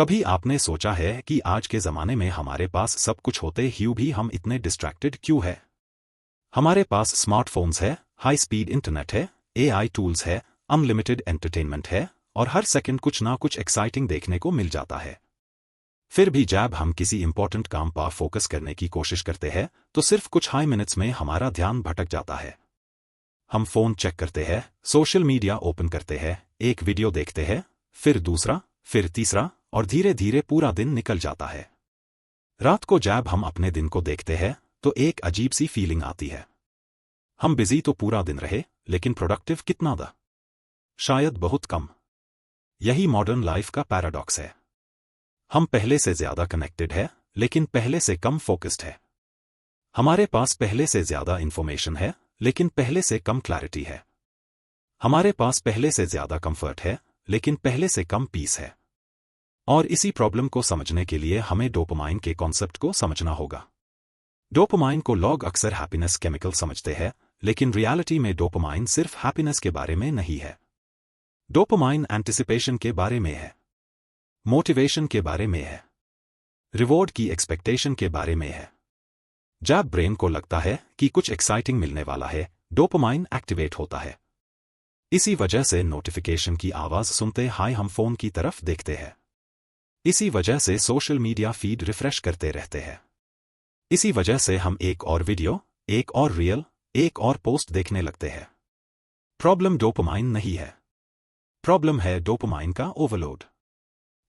कभी आपने सोचा है कि आज के ज़माने में हमारे पास सब कुछ होते हुए भी हम इतने डिस्ट्रैक्टेड क्यों हैं? हमारे पास स्मार्टफोन्स है, हाई स्पीड इंटरनेट है, एआई टूल्स है, अनलिमिटेड एंटरटेनमेंट है और हर सेकंड कुछ ना कुछ एक्साइटिंग देखने को मिल जाता है। फिर भी जब हम किसी इंपॉर्टेंट काम पर फोकस करने की कोशिश करते हैं तो सिर्फ कुछ हाई मिनट्स में हमारा ध्यान भटक जाता है। हम फोन चेक करते हैं, सोशल मीडिया ओपन करते हैं, एक वीडियो देखते हैं, फिर दूसरा, फिर तीसरा और धीरे धीरे पूरा दिन निकल जाता है। रात को जब हम अपने दिन को देखते हैं तो एक अजीब सी फीलिंग आती है। हम बिजी तो पूरा दिन रहे, लेकिन प्रोडक्टिव कितना था? शायद बहुत कम। यही मॉडर्न लाइफ का पैराडॉक्स है। हम पहले से ज्यादा कनेक्टेड है, लेकिन पहले से कम फोकस्ड है। हमारे पास पहले से ज्यादा इंफॉर्मेशन है, लेकिन पहले से कम क्लैरिटी है। हमारे पास पहले से ज्यादा कंफर्ट है, लेकिन पहले से कम पीस है। और इसी प्रॉब्लम को समझने के लिए हमें डोपामाइन के कॉन्सेप्ट को समझना होगा। डोपामाइन को लोग अक्सर हैप्पीनेस केमिकल समझते हैं, लेकिन रियलिटी में डोपामाइन सिर्फ हैप्पीनेस के बारे में नहीं है। डोपामाइन एंटिसिपेशन के बारे में है, मोटिवेशन के बारे में है, रिवॉर्ड की एक्सपेक्टेशन के बारे में है। जब ब्रेन को लगता है कि कुछ एक्साइटिंग मिलने वाला है, डोपामाइन एक्टिवेट होता है। इसी वजह से नोटिफिकेशन की आवाज सुनते ही हम फोन की तरफ देखते हैं। इसी वजह से सोशल मीडिया फीड रिफ्रेश करते रहते हैं। इसी वजह से हम एक और वीडियो, एक और रील, एक और पोस्ट देखने लगते हैं। प्रॉब्लम डोपामाइन नहीं है, प्रॉब्लम है डोपामाइन का ओवरलोड।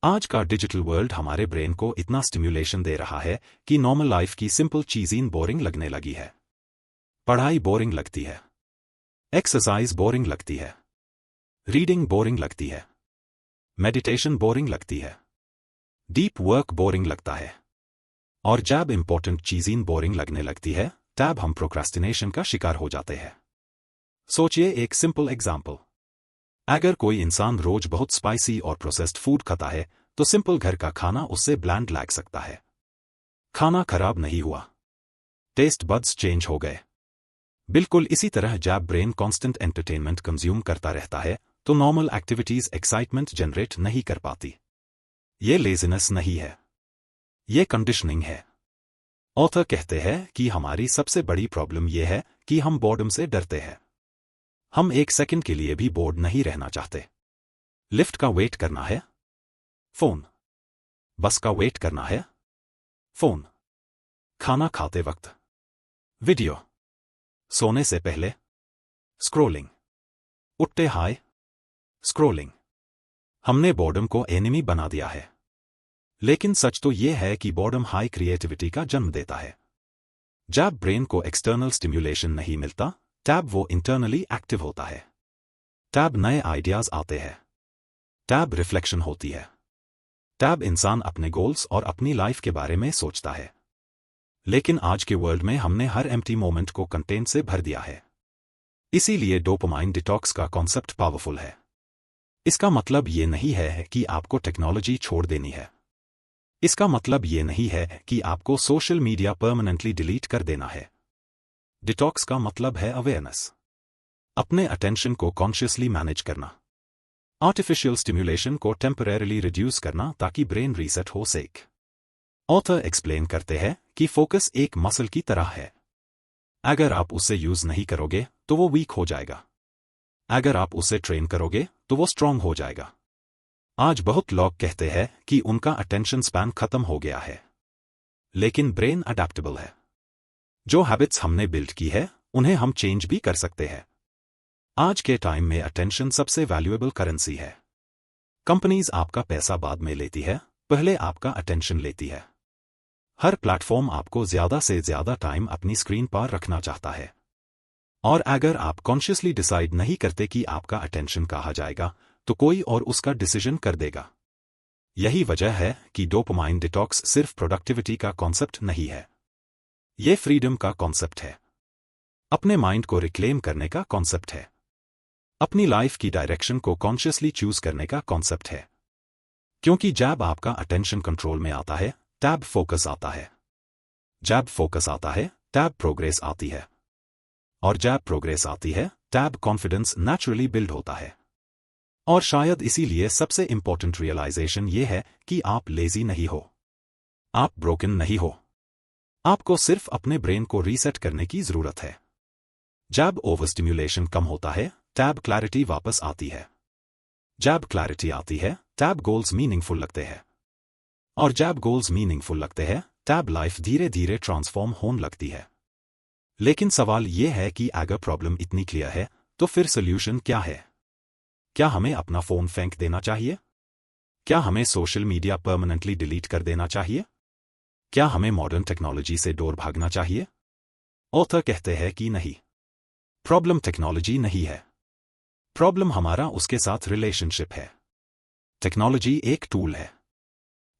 आज का डिजिटल वर्ल्ड हमारे ब्रेन को इतना स्टिम्युलेशन दे रहा है कि नॉर्मल लाइफ की सिंपल चीजें बोरिंग लगने लगी है। पढ़ाई बोरिंग लगती है, एक्सरसाइज बोरिंग लगती है, रीडिंग बोरिंग लगती है, मेडिटेशन बोरिंग लगती है, डीप वर्क बोरिंग लगता है। और जब इंपॉर्टेंट चीजें बोरिंग लगने लगती है तब हम प्रोक्रास्टिनेशन का शिकार हो जाते हैं। सोचिए एक सिंपल एग्जाम्पल। अगर कोई इंसान रोज बहुत स्पाइसी और प्रोसेस्ड फूड खाता है तो सिंपल घर का खाना उससे ब्लैंड लग सकता है। खाना खराब नहीं हुआ, टेस्ट बड्स चेंज हो गए। बिल्कुल इसी तरह जब ब्रेन कांस्टेंट एंटरटेनमेंट कंज्यूम करता रहता है तो नॉर्मल एक्टिविटीज एक्साइटमेंट जनरेट नहीं कर पाती। ये लेजीनेस नहीं है, ये कंडीशनिंग है। ऑथर कहते हैं कि हमारी सबसे बड़ी प्रॉब्लम यह है कि हम बोर्डम से डरते हैं। हम एक सेकंड के लिए भी बोर्ड नहीं रहना चाहते। लिफ्ट का वेट करना है, फोन। बस का वेट करना है, फोन। खाना खाते वक्त वीडियो, सोने से पहले स्क्रोलिंग, उठते हाय स्क्रोलिंग। हमने बोर्डम को एनिमी बना दिया है। लेकिन सच तो यह है कि बोर्डम हाई क्रिएटिविटी का जन्म देता है। जब ब्रेन को एक्सटर्नल स्टिम्युलेशन नहीं मिलता तब वो इंटरनली एक्टिव होता है। तब नए आइडियाज आते हैं, तब रिफ्लेक्शन होती है, तब इंसान अपने गोल्स और अपनी लाइफ के बारे में सोचता है। लेकिन आज के वर्ल्ड में हमने हर एम्प्टी मोमेंट को कंटेंट से भर दिया है। इसीलिए डोपामाइन डिटॉक्स का कॉन्सेप्ट पावरफुल है। इसका मतलब ये नहीं है कि आपको टेक्नोलॉजी छोड़ देनी है। इसका मतलब ये नहीं है कि आपको सोशल मीडिया परमानेंटली डिलीट कर देना है। डिटॉक्स का मतलब है अवेयरनेस, अपने अटेंशन को कॉन्शियसली मैनेज करना, आर्टिफिशियल स्टिम्युलेशन को टेम्परेरीली रिड्यूस करना ताकि ब्रेन रीसेट हो सके। ऑथर एक्सप्लेन करते हैं कि फोकस एक मसल की तरह है। अगर आप उसे यूज नहीं करोगे तो वो वीक हो जाएगा। अगर आप उसे ट्रेन करोगे तो वो स्ट्रांग हो जाएगा। आज बहुत लोग कहते हैं कि उनका अटेंशन स्पैन खत्म हो गया है। लेकिन ब्रेन अडैप्टेबल है। जो हैबिट्स हमने बिल्ड की है उन्हें हम चेंज भी कर सकते हैं। आज के टाइम में अटेंशन सबसे वैल्यूएबल करेंसी है। कंपनीज आपका पैसा बाद में लेती है, पहले आपका अटेंशन लेती है। हर प्लेटफॉर्म आपको ज्यादा से ज्यादा टाइम अपनी स्क्रीन पर रखना चाहता है। और अगर आप कॉन्शियसली डिसाइड नहीं करते कि आपका अटेंशन कहाँ जाएगा तो कोई और उसका डिसीजन कर देगा। यही वजह है कि डोपामाइन डिटॉक्स सिर्फ प्रोडक्टिविटी का कॉन्सेप्ट नहीं है, ये फ्रीडम का कॉन्सेप्ट है। अपने माइंड को रिक्लेम करने का कॉन्सेप्ट है। अपनी लाइफ की डायरेक्शन को कॉन्शियसली चूज करने का कॉन्सेप्ट है। क्योंकि जब आपका अटेंशन कंट्रोल में आता है तब फोकस आता है। जब फोकस आता है तब प्रोग्रेस आती है। और जब प्रोग्रेस आती है तब कॉन्फिडेंस नेचुरली बिल्ड होता है। और शायद इसीलिए सबसे इंपॉर्टेंट रियलाइजेशन ये है कि आप लेजी नहीं हो, आप ब्रोकन नहीं हो। आपको सिर्फ अपने ब्रेन को रीसेट करने की जरूरत है। जब ओवरस्टिम्युलेशन कम होता है, टैब क्लैरिटी वापस आती है। जब क्लैरिटी आती है, टैब गोल्स मीनिंगफुल लगते हैं। और जब गोल्स मीनिंगफुल लगते हैं, टैब लाइफ धीरे धीरे ट्रांसफॉर्म होने लगती है। लेकिन सवाल यह है कि अगर प्रॉब्लम इतनी क्लियर है, तो फिर सोल्यूशन क्या है? क्या हमें अपना फोन फेंक देना चाहिए? क्या हमें सोशल मीडिया परमानेंटली डिलीट कर देना चाहिए? क्या हमें मॉडर्न टेक्नोलॉजी से दूर भागना चाहिए? ऑथर कहते हैं कि नहीं। प्रॉब्लम टेक्नोलॉजी नहीं है। प्रॉब्लम हमारा उसके साथ रिलेशनशिप है। टेक्नोलॉजी एक टूल है,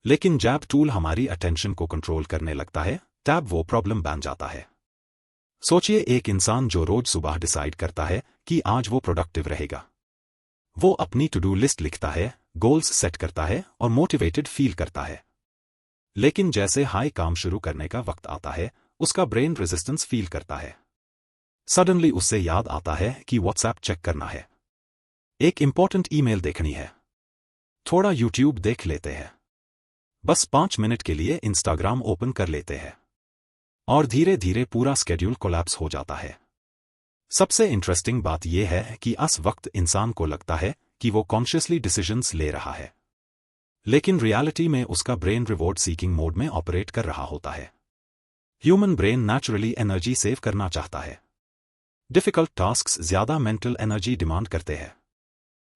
लेकिन जब टूल हमारी अटेंशन को कंट्रोल करने लगता है, तब वो प्रॉब्लम बन जाता है। सोचिए एक इंसान जो रोज सुबह डिसाइड करता है कि आज वो प्रोडक्टिव रहेगा। वो अपनी टू डू लिस्ट लिखता है, गोल्स सेट करता है और मोटिवेटेड फील करता है। लेकिन जैसे हाई काम शुरू करने का वक्त आता है, उसका ब्रेन रेजिस्टेंस फील करता है। सडनली उससे याद आता है कि व्हाट्सएप चेक करना है, एक इंपॉर्टेंट ईमेल देखनी है, थोड़ा यूट्यूब देख लेते हैं, बस 5 मिनट के लिए इंस्टाग्राम ओपन कर लेते हैं, और धीरे धीरे पूरा स्केड्यूल कोलैप्स हो जाता है। सबसे इंटरेस्टिंग बात यह है कि इस वक्त इंसान को लगता है कि वो कॉन्शियसली डिसीजंस ले रहा है, लेकिन रियलिटी में उसका ब्रेन रिवॉर्ड सीकिंग मोड में ऑपरेट कर रहा होता है। Human brain naturally energy save करना चाहता है। डिफिकल्ट टास्क्स ज्यादा मेंटल एनर्जी डिमांड करते हैं,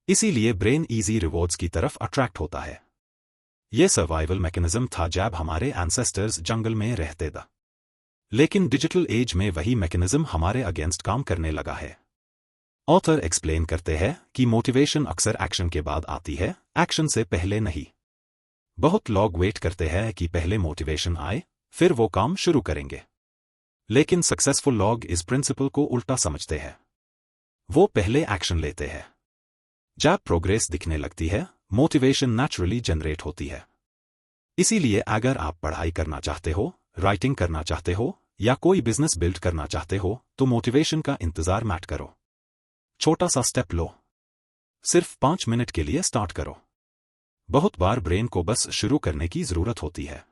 इसीलिए ब्रेन इजी रिवॉर्ड्स की तरफ अट्रैक्ट होता है। यह सर्वाइवल मैकेनिज्म था जब हमारे एंसेस्टर्स जंगल में रहते थे। लेकिन डिजिटल एज में वही मैकेनिज्म हमारे अगेंस्ट काम करने लगा है। ऑथर एक्सप्लेन करते हैं कि मोटिवेशन अक्सर एक्शन के बाद आती है, एक्शन से पहले नहीं। बहुत लोग वेट करते हैं कि पहले मोटिवेशन आए, फिर वो काम शुरू करेंगे। लेकिन सक्सेसफुल लोग इस प्रिंसिपल को उल्टा समझते हैं। वो पहले एक्शन लेते हैं। जब प्रोग्रेस दिखने लगती है, मोटिवेशन नेचुरली जनरेट होती है। इसीलिए अगर आप पढ़ाई करना चाहते हो, राइटिंग करना चाहते हो या कोई बिजनेस बिल्ड करना चाहते हो, तो मोटिवेशन का इंतजार मत करो। छोटा सा स्टेप लो, सिर्फ 5 मिनट के लिए स्टार्ट करो। बहुत बार ब्रेन को बस शुरू करने की जरूरत होती है।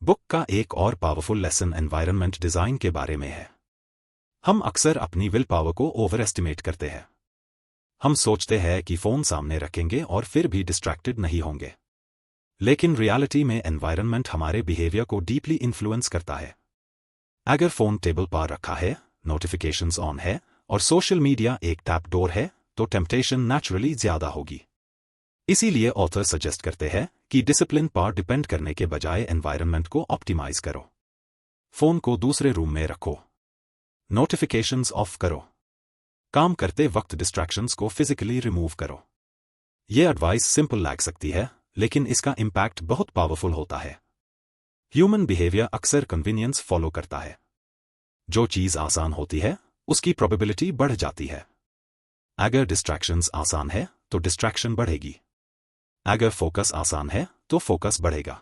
बुक का एक और पावरफुल लेसन एनवायरनमेंट डिजाइन के बारे में है। हम अक्सर अपनी विल पावर को ओवर एस्टिमेट करते हैं। हम सोचते हैं कि फोन सामने रखेंगे और फिर भी डिस्ट्रैक्टेड नहीं होंगे। लेकिन रियलिटी में एनवायरनमेंट हमारे बिहेवियर को डीपली इन्फ्लुएंस करता है। अगर फोन टेबल पर रखा है, नोटिफिकेशंस ऑन है और सोशल मीडिया एक टैप डोर है, तो टेम्पटेशन नेचुरली ज्यादा होगी। इसीलिए ऑथर सजेस्ट करते हैं कि डिसिप्लिन पर डिपेंड करने के बजाय एनवायरनमेंट को ऑप्टिमाइज करो। फोन को दूसरे रूम में रखो, नोटिफिकेशंस ऑफ करो, काम करते वक्त डिस्ट्रैक्शंस को फिजिकली रिमूव करो। यह एडवाइस सिंपल लग सकती है, लेकिन इसका इम्पैक्ट बहुत पावरफुल होता है। ह्यूमन बिहेवियर अक्सर कन्वीनियंस फॉलो करता है। जो चीज आसान होती है, उसकी प्रोबेबिलिटी बढ़ जाती है। अगर डिस्ट्रैक्शंस आसान है, तो डिस्ट्रैक्शन बढ़ेगी। अगर फोकस आसान है, तो फोकस बढ़ेगा।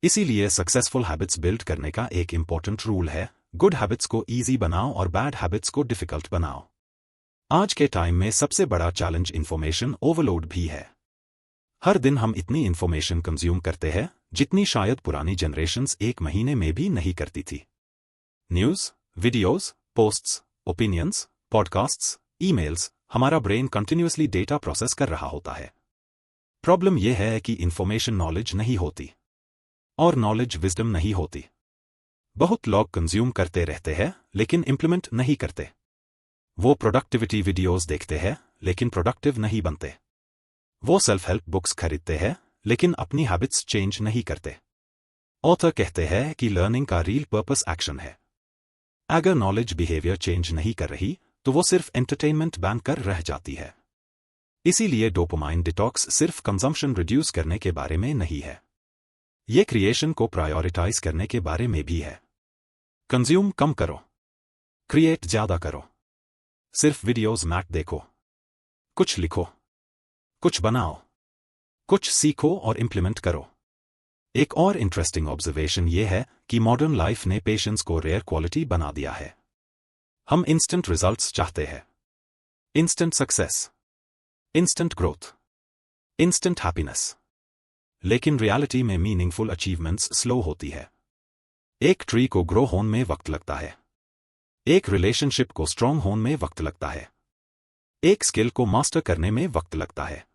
इसीलिए सक्सेसफुल हैबिट्स बिल्ड करने का एक इंपॉर्टेंट रूल है, गुड हैबिट्स को ईजी बनाओ और बैड हैबिट्स को डिफिकल्ट बनाओ। आज के टाइम में सबसे बड़ा चैलेंज इंफॉर्मेशन ओवरलोड भी है। हर दिन हम इतनी इंफॉर्मेशन कंज्यूम करते हैं, जितनी शायद पुरानी जनरेशंस एक महीने में भी नहीं करती थी। News, videos, posts, opinions, podcasts, emails, हमारा ब्रेन कंटिन्यूअसली डेटा प्रोसेस कर रहा होता है। प्रॉब्लम यह है कि इंफॉर्मेशन नॉलेज नहीं होती, और नॉलेज विजडम नहीं होती। बहुत लोग कंज्यूम करते रहते हैं, लेकिन इंप्लीमेंट नहीं करते। वो प्रोडक्टिविटी वीडियोस देखते हैं, लेकिन प्रोडक्टिव नहीं बनते। वो सेल्फ हेल्प बुक्स खरीदते हैं, लेकिन अपनी हैबिट्स चेंज नहीं करते। ऑथर कहते हैं कि लर्निंग का रियल पर्पस एक्शन है। अगर नॉलेज बिहेवियर चेंज नहीं कर रही, तो वो सिर्फ एंटरटेनमेंट बैन कर रह जाती है। इसीलिए डोपामाइन डिटॉक्स सिर्फ कंजम्पशन रिड्यूस करने के बारे में नहीं है, ये क्रिएशन को प्रायोरिटाइज करने के बारे में भी है। कंज्यूम कम करो, क्रिएट ज्यादा करो। सिर्फ वीडियोस मत देखो, कुछ लिखो, कुछ बनाओ, कुछ सीखो और इंप्लीमेंट करो। एक और इंटरेस्टिंग ऑब्जर्वेशन ये है कि मॉडर्न लाइफ ने पेशेंस को रेयर क्वालिटी बना दिया है। हम इंस्टेंट रिजल्ट्स चाहते हैं, instant success, instant growth, instant happiness. लेकिन रियलिटी में मीनिंगफुल अचीवमेंट्स स्लो होती है। एक ट्री को ग्रो होने में वक्त लगता है, एक रिलेशनशिप को स्ट्रांग होने में वक्त लगता है, एक स्किल को मास्टर करने में वक्त लगता है।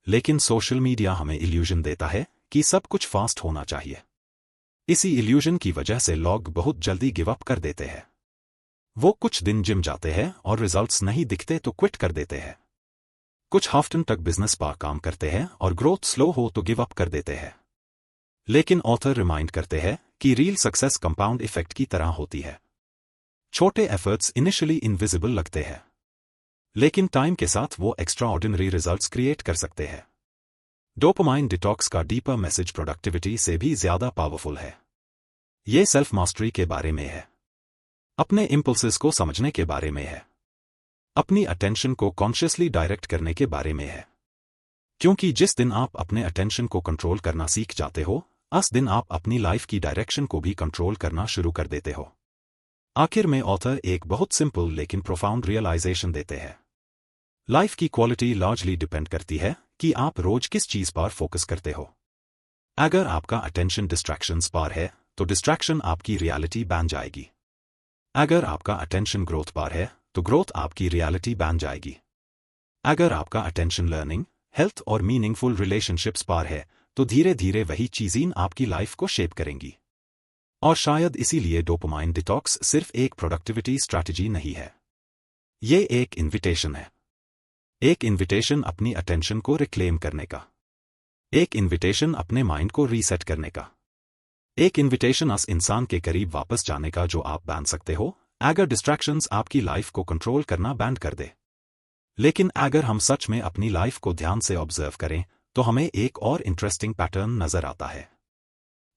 लेकिन सोशल मीडिया हमें इल्यूजन देता है कि सब कुछ फास्ट होना चाहिए। इसी इल्यूजन की वजह से लोग बहुत जल्दी गिव अप कर देते हैं। वो कुछ दिन जिम जाते हैं और रिजल्ट्स नहीं दिखते तो क्विट कर देते हैं। कुछ हफ्तों तक बिजनेस पर काम करते हैं और ग्रोथ स्लो हो तो गिव अप कर देते हैं। लेकिन ऑथर रिमाइंड करते हैं कि रियल सक्सेस कंपाउंड इफेक्ट की तरह होती है। छोटे एफर्ट्स इनिशियली इनविजिबल लगते हैं, लेकिन टाइम के साथ वो एक्स्ट्रा ऑर्डिनरी रिजल्ट्स क्रिएट कर सकते हैं। डोपामाइन डिटॉक्स का डीपर मैसेज प्रोडक्टिविटी से भी ज्यादा पावरफुल है। ये सेल्फ मास्टरी के बारे में है, अपने इंपल्सेस को समझने के बारे में है, अपनी अटेंशन को कॉन्शियसली डायरेक्ट करने के बारे में है। क्योंकि जिस दिन आप अपने अटेंशन को कंट्रोल करना सीख जाते हो, उस दिन आप अपनी लाइफ की डायरेक्शन को भी कंट्रोल करना शुरू कर देते हो। आखिर में ऑथर एक बहुत सिंपल लेकिन प्रोफाउंड रियलाइजेशन देते हैं। लाइफ की क्वालिटी लार्जली डिपेंड करती है कि आप रोज किस चीज पर फोकस करते हो। अगर आपका अटेंशन डिस्ट्रैक्शंस पर है तो डिस्ट्रैक्शन आपकी रियलिटी बन जाएगी। अगर आपका अटेंशन ग्रोथ पर है तो ग्रोथ आपकी रियलिटी बन जाएगी। अगर आपका अटेंशन लर्निंग, हेल्थ और मीनिंगफुल रिलेशनशिप्स पर है तो धीरे धीरे वही चीजें आपकी लाइफ को शेप करेंगी। और शायद इसीलिए डोपामाइन डिटॉक्स सिर्फ एक प्रोडक्टिविटी स्ट्रैटेजी नहीं है, ये एक इन्विटेशन है। एक इन्विटेशन अपनी अटेंशन को रिक्लेम करने का, एक इन्विटेशन अपने माइंड को रीसेट करने का, एक इन्विटेशन उस इंसान के करीब वापस जाने का जो आप बन सकते हो अगर डिस्ट्रैक्शंस आपकी लाइफ को कंट्रोल करना बैंड कर दे। लेकिन अगर हम सच में अपनी लाइफ को ध्यान से ऑब्जर्व करें तो हमें एक और इंटरेस्टिंग पैटर्न नजर आता है।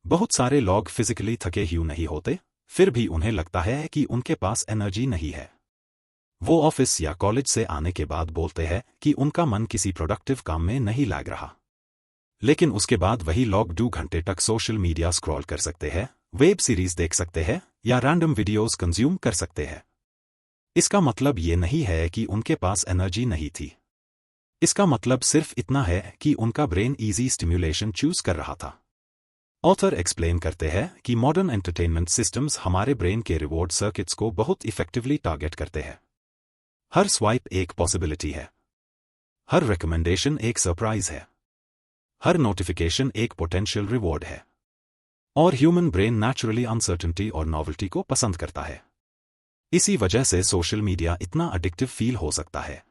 बहुत सारे लोग फिजिकली थके हुए नहीं होते, फिर भी उन्हें लगता है कि उनके पास एनर्जी नहीं है। वो ऑफिस या कॉलेज से आने के बाद बोलते हैं कि उनका मन किसी प्रोडक्टिव काम में नहीं लग रहा। लेकिन उसके बाद वही लोग 2 घंटे तक सोशल मीडिया स्क्रॉल कर सकते हैं, वेब सीरीज देख सकते हैं या रैंडम वीडियोस कंज्यूम कर सकते हैं। इसका मतलब ये नहीं है कि उनके पास एनर्जी नहीं थी। इसका मतलब सिर्फ इतना है कि उनका ब्रेन इजी स्टिम्युलेशन चूज कर रहा था। ऑथर एक्सप्लेन करते हैं कि मॉडर्न एंटरटेनमेंट सिस्टम्स हमारे ब्रेन के रिवॉर्ड सर्किट्स को बहुत इफेक्टिवली टारगेट करते हैं। हर स्वाइप एक पॉसिबिलिटी है, हर रिकमेंडेशन एक सरप्राइज है, हर नोटिफिकेशन एक पोटेंशियल रिवॉर्ड है। और ह्यूमन ब्रेन नेचुरली अनसर्टेनिटी और नॉवेल्टी को पसंद करता है। इसी वजह से सोशल मीडिया इतना एडिक्टिव फील हो सकता है।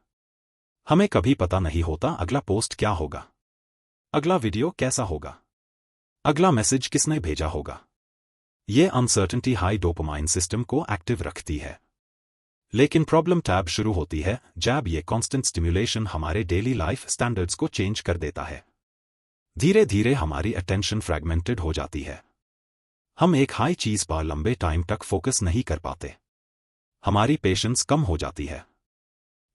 हमें कभी पता नहीं होता अगला पोस्ट क्या होगा, अगला वीडियो कैसा होगा, अगला मैसेज किसने भेजा होगा। ये अनसर्टेनिटी हाई डोपामाइन सिस्टम को एक्टिव रखती है। लेकिन प्रॉब्लम टैब शुरू होती है जब ये कांस्टेंट स्टिम्युलेशन हमारे डेली लाइफ स्टैंडर्ड्स को चेंज कर देता है। धीरे धीरे हमारी अटेंशन फ्रैगमेंटेड हो जाती है। हम एक हाई चीज पर लंबे टाइम तक फोकस नहीं कर पाते। हमारी पेशेंस कम हो जाती है।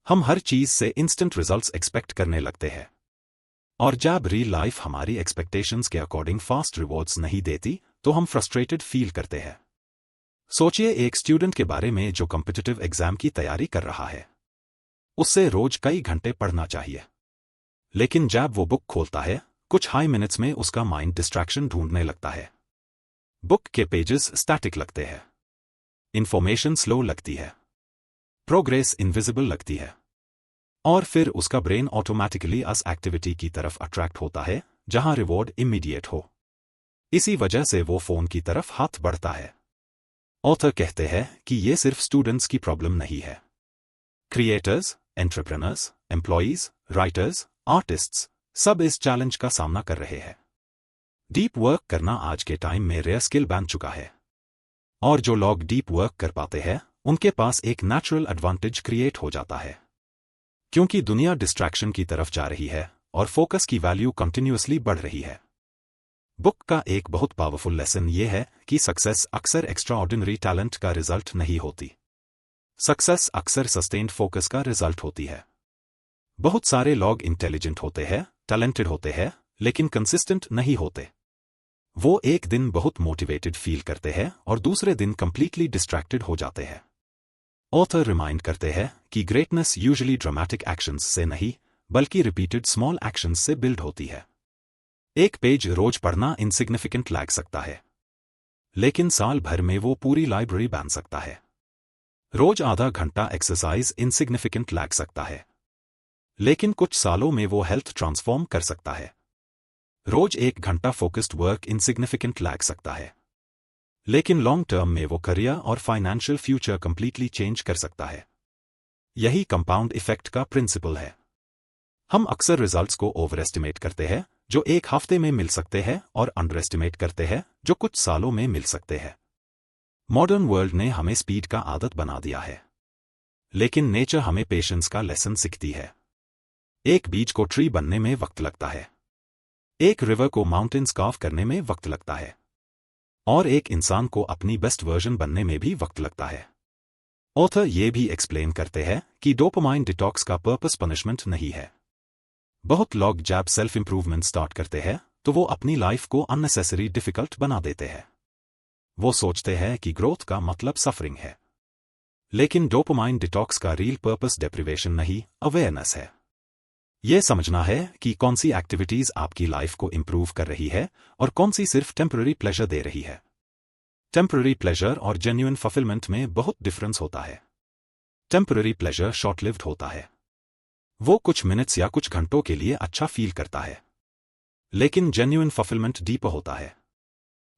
हम हर चीज से इंस्टेंट रिजल्ट्स एक्सपेक्ट करने लगते हैं। और जब रियल लाइफ हमारी एक्सपेक्टेशंस के अकॉर्डिंग फास्ट रिवॉर्ड्स नहीं देती तो हम फ्रस्ट्रेटेड फील करते हैं। सोचिए एक स्टूडेंट के बारे में जो कॉम्पिटिटिव एग्जाम की तैयारी कर रहा है। उससे रोज कई घंटे पढ़ना चाहिए, लेकिन जब वो बुक खोलता है कुछ हाई मिनट्स में उसका माइंड डिस्ट्रैक्शन ढूंढने लगता है। बुक के पेजेस स्टैटिक लगते हैं, इंफॉर्मेशन स्लो लगती है, प्रोग्रेस इनविजिबल लगती है, और फिर उसका ब्रेन ऑटोमेटिकली उस एक्टिविटी की तरफ अट्रैक्ट होता है जहां रिवॉर्ड इमीडिएट हो। इसी वजह से वो फोन की तरफ हाथ बढ़ता है। ऑथर कहते हैं कि ये सिर्फ स्टूडेंट्स की प्रॉब्लम नहीं है। Creators, entrepreneurs, employees, writers, artists सब इस चैलेंज का सामना कर रहे हैं। डीप वर्क करना आज के टाइम में रेयर स्किल बन चुका है। और जो लोग डीप वर्क कर पाते हैं उनके पास एक नेचुरल एडवांटेज क्रिएट हो जाता है। क्योंकि दुनिया डिस्ट्रैक्शन की तरफ जा रही है और फोकस की वैल्यू कंटिन्यूअसली बढ़ रही है। बुक का एक बहुत पावरफुल लेसन ये है कि सक्सेस अक्सर एक्स्ट्राऑर्डिनरी टैलेंट का रिजल्ट नहीं होती। सक्सेस अक्सर सस्टेन्ड फोकस का रिजल्ट होती है। बहुत सारे लोग इंटेलिजेंट होते हैं, टैलेंटेड होते हैं, लेकिन कंसिस्टेंट नहीं होते। वो एक दिन बहुत मोटिवेटेड फील करते हैं और दूसरे दिन कंप्लीटली डिस्ट्रैक्टेड हो जाते हैं। ऑथर रिमाइंड करते हैं कि ग्रेटनेस यूजुअली ड्रामेटिक एक्शंस से नहीं बल्कि रिपीटेड स्मॉल एक्शंस से बिल्ड होती है। एक पेज रोज पढ़ना इनसिग्निफिकेंट लग सकता है, लेकिन साल भर में वो पूरी लाइब्रेरी बन सकता है। रोज आधा घंटा एक्सरसाइज इनसिग्निफिकेंट लग सकता है, लेकिन कुछ सालों में वो हेल्थ ट्रांसफॉर्म कर सकता है। रोज 1 घंटा फोकस्ड वर्क इनसिग्निफिकेंट लग सकता है, लेकिन लॉन्ग टर्म में वो करियर और फाइनेंशियल फ्यूचर कंप्लीटली चेंज कर सकता है। यही कंपाउंड इफेक्ट का प्रिंसिपल है। हम अक्सर रिजल्ट्स को ओवर एस्टिमेट करते हैं, जो एक हफ्ते में मिल सकते हैं, और अंडर एस्टिमेट करते हैं, जो कुछ सालों में मिल सकते हैं। मॉडर्न वर्ल्ड ने हमें स्पीड का आदत बना दिया है, लेकिन नेचर हमें पेशेंस का लेसन सिखाती है। एक बीज को ट्री बनने में वक्त लगता है, एक रिवर को माउंटेन्स कार्व करने में वक्त लगता है, और एक इंसान को अपनी बेस्ट वर्जन बनने में भी वक्त लगता है। ऑथर ये भी एक्सप्लेन करते हैं कि डोपामाइन डिटॉक्स का पर्पस पनिशमेंट नहीं है। बहुत लोग जब सेल्फ इंप्रूवमेंट स्टार्ट करते हैं तो वो अपनी लाइफ को अननेसेसरी डिफिकल्ट बना देते हैं। वो सोचते हैं कि ग्रोथ का मतलब सफरिंग है, लेकिन डोपामाइन डिटॉक्स का रियल पर्पस डेप्रिवेशन नहीं, अवेयरनेस है। ये समझना है कि कौन सी एक्टिविटीज आपकी लाइफ को इंप्रूव कर रही है और कौन सी सिर्फ टेम्पररी प्लेजर दे रही है। टेम्पररी प्लेजर और जेन्युइन फुलफिलमेंट में बहुत डिफरेंस होता है। टेम्पररी प्लेजर शॉर्ट लिव्ड होता है, वो कुछ मिनट्स या कुछ घंटों के लिए अच्छा फील करता है, लेकिन जेन्युइन फुलफिलमेंट डीपर होता है।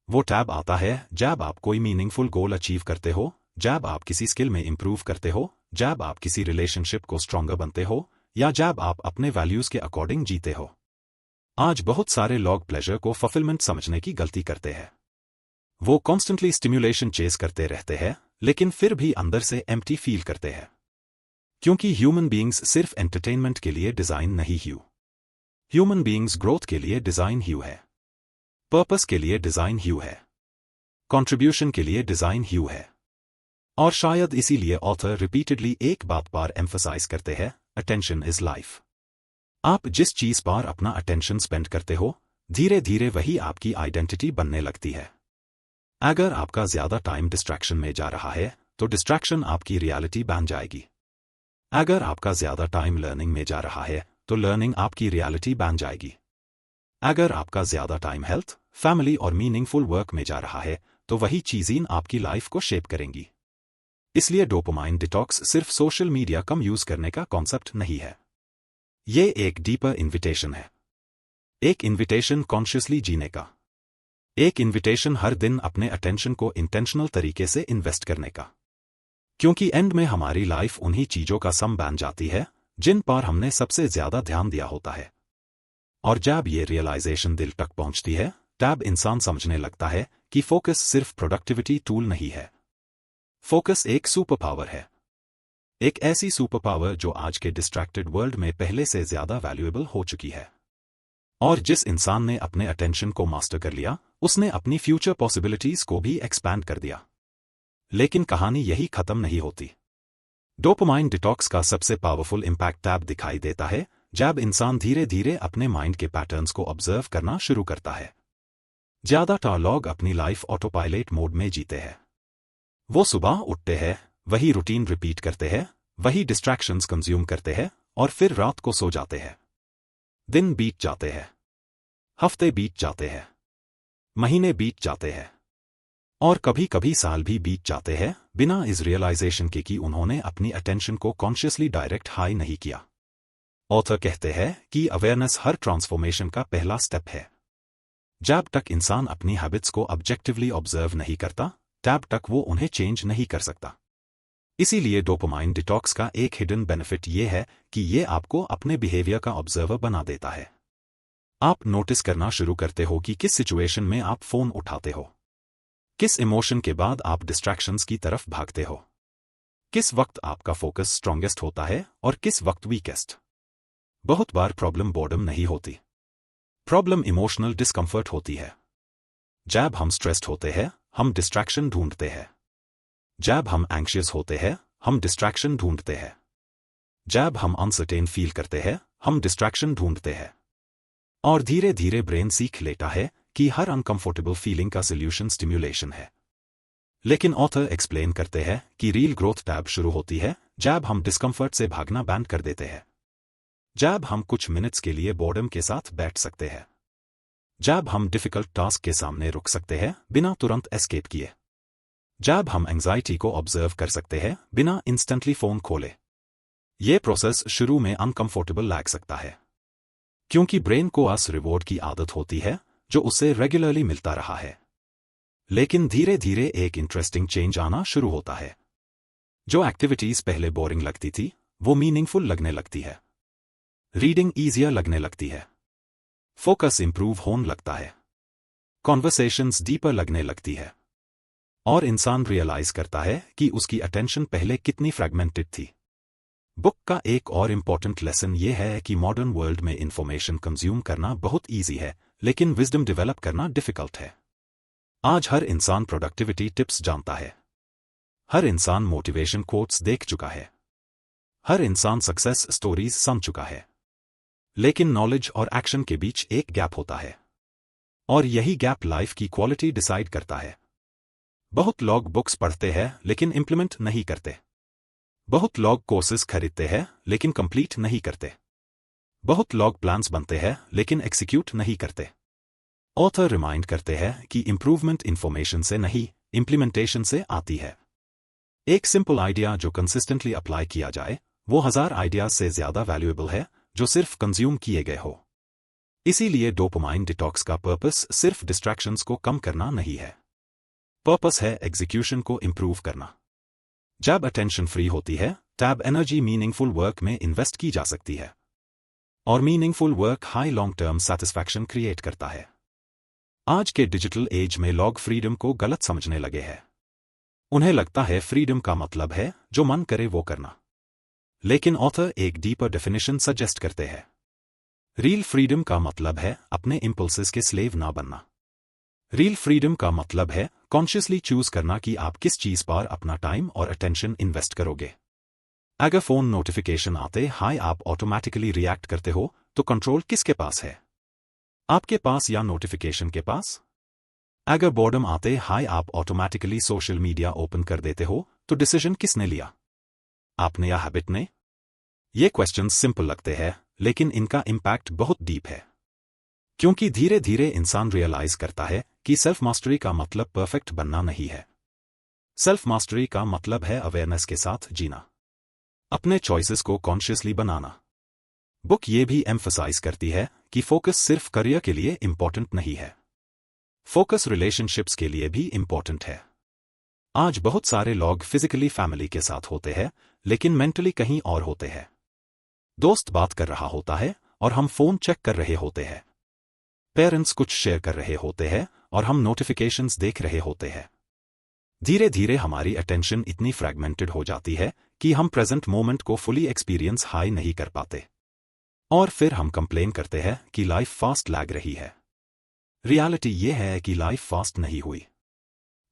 वो टैब आता है जब आप कोई मीनिंगफुल गोल अचीव करते हो, जब आप किसी स्किल में इंप्रूव करते हो, जब आप किसी रिलेशनशिप को स्ट्रॉन्गर बनते हो, या जब आप अपने वैल्यूज के अकॉर्डिंग जीते हो। आज बहुत सारे लोग प्लेजर को फुलफिलमेंट समझने की गलती करते हैं। वो कॉन्स्टेंटली स्टिम्युलेशन चेस करते रहते हैं, लेकिन फिर भी अंदर से एम्प्टी फील करते हैं, क्योंकि ह्यूमन बीइंग्स सिर्फ एंटरटेनमेंट के लिए डिजाइन नहीं ह्यूमन बीइंग्स ग्रोथ के लिए डिजाइन है, पर्पस के लिए डिजाइन है, कंट्रीब्यूशन के लिए डिजाइन है। और शायद इसीलिए ऑथर रिपीटेडली एक बात पर एम्फसाइज करते हैं, अटेंशन इज लाइफ। आप जिस चीज पर अपना अटेंशन स्पेंड करते हो, धीरे धीरे वही आपकी आइडेंटिटी बनने लगती है। अगर आपका ज्यादा टाइम डिस्ट्रैक्शन में जा रहा है तो डिस्ट्रैक्शन आपकी रियलिटी बन जाएगी। अगर आपका ज्यादा टाइम लर्निंग में जा रहा है तो लर्निंग आपकी रियलिटी बन जाएगी। अगर आपका ज्यादा टाइम हेल्थ, फैमिली और मीनिंगफुल वर्क में जा रहा है तो वही चीजें आपकी लाइफ को शेप करेंगी। इसलिए डोपामाइन डिटॉक्स सिर्फ सोशल मीडिया कम यूज करने का कॉन्सेप्ट नहीं है। ये एक डीपर इन्विटेशन है, एक इन्विटेशन कॉन्शियसली जीने का, एक इन्विटेशन हर दिन अपने अटेंशन को इंटेंशनल तरीके से इन्वेस्ट करने का। क्योंकि एंड में हमारी लाइफ उन्हीं चीजों का सम बन जाती है जिन पर हमने सबसे ज्यादा ध्यान दिया होता है। और जब ये रियलाइजेशन दिल तक पहुंचती है, तब इंसान समझने लगता है कि फोकस सिर्फ प्रोडक्टिविटी टूल नहीं है। फोकस एक सुपर पावर है, एक ऐसी सुपर पावर जो आज के डिस्ट्रैक्टेड वर्ल्ड में पहले से ज्यादा वैल्यूएबल हो चुकी है। और जिस इंसान ने अपने अटेंशन को मास्टर कर लिया, उसने अपनी फ्यूचर पॉसिबिलिटीज को भी एक्सपैंड कर दिया। लेकिन कहानी यही खत्म नहीं होती। डोपामाइन डिटॉक्स का सबसे पावरफुल इंपैक्ट तब दिखाई देता है जब इंसान धीरे धीरे अपने माइंड के पैटर्न्स को ऑब्जर्व करना शुरू करता है। ज्यादातर लोग अपनी लाइफ ऑटोपायलट मोड में जीते हैं। वो सुबह उठते हैं, वही रूटीन रिपीट करते हैं, वही डिस्ट्रैक्शंस कंज्यूम करते हैं, और फिर रात को सो जाते हैं। दिन बीत जाते हैं, हफ्ते बीत जाते हैं, महीने बीत जाते हैं, और कभी कभी साल भी बीत जाते हैं बिना इस रियलाइजेशन के कि उन्होंने अपनी अटेंशन को कॉन्शियसली डायरेक्ट हाई नहीं किया। ऑथर कहते हैं कि अवेयरनेस हर ट्रांसफॉर्मेशन का पहला स्टेप है। जब तक इंसान अपनी हैबिट्स को ऑब्जेक्टिवली ऑब्जर्व नहीं करता, तब तक वो उन्हें चेंज नहीं कर सकता। इसीलिए डोपामाइन डिटॉक्स का एक हिडन बेनिफिट ये है कि ये आपको अपने बिहेवियर का ऑब्जर्वर बना देता है। आप नोटिस करना शुरू करते हो कि किस सिचुएशन में आप फोन उठाते हो, किस इमोशन के बाद आप डिस्ट्रैक्शंस की तरफ भागते हो, किस वक्त आपका फोकस स्ट्रॉन्गेस्ट होता है और किस वक्त वीकेस्ट। बहुत बार प्रॉब्लम बोर्डम नहीं होती, प्रॉब्लम इमोशनल डिस्कम्फर्ट होती है। जब हम स्ट्रेस्ड होते हैं, हम डिस्ट्रैक्शन ढूंढते हैं। जब हम एंग्शियस होते हैं, हम डिस्ट्रैक्शन ढूंढते हैं। जब हम अनसर्टेन फील करते हैं, हम डिस्ट्रैक्शन ढूंढते हैं। और धीरे धीरे ब्रेन सीख लेता है कि हर अनकंफर्टेबल फीलिंग का सोल्यूशन स्टिम्युलेशन है। लेकिन ऑथर एक्सप्लेन करते हैं कि रियल ग्रोथ टैब शुरू होती है जब हम डिस्कम्फर्ट से भागना बैन कर देते हैं। जब हम कुछ मिनट्स के लिए बोर्डम के साथ बैठ सकते हैं। जब हम डिफिकल्ट टास्क के सामने रुक सकते हैं बिना तुरंत एस्केप किए। जब हम एंग्जाइटी को ऑब्जर्व कर सकते हैं बिना इंस्टेंटली फोन खोले। ये प्रोसेस शुरू में अनकंफर्टेबल लग सकता है, क्योंकि ब्रेन को अस रिवॉर्ड की आदत होती है जो उसे रेगुलरली मिलता रहा है। लेकिन धीरे धीरे एक इंटरेस्टिंग चेंज आना शुरू होता है। जो एक्टिविटीज पहले बोरिंग लगती थी वो मीनिंगफुल लगने लगती है। रीडिंग ईजियर लगने लगती है। फोकस इंप्रूव होने लगता है। कॉन्वर्सेशंस डीपर लगने लगती है। और इंसान रियलाइज करता है कि उसकी अटेंशन पहले कितनी फ्रैगमेंटेड थी। बुक का एक और इम्पॉर्टेंट लेसन ये है कि मॉडर्न वर्ल्ड में इंफॉर्मेशन कंज्यूम करना बहुत ईजी है, लेकिन विजडम डेवलप करना डिफिकल्ट है। आज हर इंसान प्रोडक्टिविटी टिप्स जानता है। हर इंसान मोटिवेशन कोट्स देख चुका है। हर इंसान सक्सेस स्टोरीज सुन चुका है। लेकिन नॉलेज और एक्शन के बीच एक गैप होता है। और यही गैप लाइफ की क्वालिटी डिसाइड करता है। बहुत लोग बुक्स पढ़ते हैं लेकिन इंप्लीमेंट नहीं करते। बहुत लोग कोर्सेज खरीदते हैं लेकिन कंप्लीट नहीं करते। बहुत लोग प्लान्स बनते हैं लेकिन एग्जीक्यूट नहीं करते। ऑथर रिमाइंड करते हैं कि इंप्रूवमेंट इंफॉर्मेशन से नहीं, इंप्लीमेंटेशन से आती है। एक सिंपल आइडिया जो कंसिस्टेंटली अप्लाई किया जाए वो 1000 आइडियाज से ज्यादा वैल्यूएबल है जो सिर्फ कंज्यूम किए गए हो। इसीलिए डोपामाइन डिटॉक्स का पर्पस सिर्फ डिस्ट्रैक्शंस को कम करना नहीं है। पर्पस है एग्जीक्यूशन को इंप्रूव करना। जब अटेंशन फ्री होती है तब एनर्जी मीनिंगफुल वर्क में इन्वेस्ट की जा सकती है। और meaningful work high long term satisfaction create करता है। आज के डिजिटल एज में लोग फ्रीडम को गलत समझने लगे हैं। उन्हें लगता है फ्रीडम का मतलब है जो मन करे वो करना। लेकिन ऑथर एक डीपर डेफिनेशन सजेस्ट करते हैं। रियल फ्रीडम का मतलब है अपने इंपल्सेस के स्लेव ना बनना। रियल फ्रीडम का मतलब है कॉन्शियसली चूज करना कि आप किस चीज पर अपना टाइम और अटेंशन इन्वेस्ट करोगे। अगर फोन नोटिफिकेशन आते हाय आप ऑटोमेटिकली रिएक्ट करते हो तो कंट्रोल किसके पास है, आपके पास या नोटिफिकेशन के पास? अगर बोर्डम आते हाय आप ऑटोमेटिकली सोशल मीडिया ओपन कर देते हो तो डिसीजन किसने लिया, आपने या हैबिट ने? ये क्वेश्चंस सिंपल लगते हैं लेकिन इनका इम्पैक्ट बहुत डीप है। क्योंकि धीरे धीरे इंसान रियलाइज करता है कि सेल्फ मास्टरी का मतलब परफेक्ट बनना नहीं है। सेल्फ मास्टरी का मतलब है अवेयरनेस के साथ जीना, अपने चॉइसेस को कॉन्शियसली बनाना। बुक ये भी एम्फसाइज करती है कि फोकस सिर्फ करियर के लिए इंपॉर्टेंट नहीं है, फोकस रिलेशनशिप्स के लिए भी इंपॉर्टेंट है। आज बहुत सारे लोग फिजिकली फैमिली के साथ होते हैं लेकिन मेंटली कहीं और होते हैं। दोस्त बात कर रहा होता है और हम फोन चेक कर रहे होते हैं। पेरेंट्स कुछ शेयर कर रहे होते हैं और हम नोटिफिकेशंस देख रहे होते हैं। धीरे धीरे हमारी अटेंशन इतनी फ्रैगमेंटेड हो जाती है कि हम प्रेजेंट मोमेंट को फुली एक्सपीरियंस हाई नहीं कर पाते। और फिर हम कंप्लेन करते हैं कि लाइफ फास्ट लैग रही है। रियलिटी ये है कि लाइफ फास्ट नहीं हुई,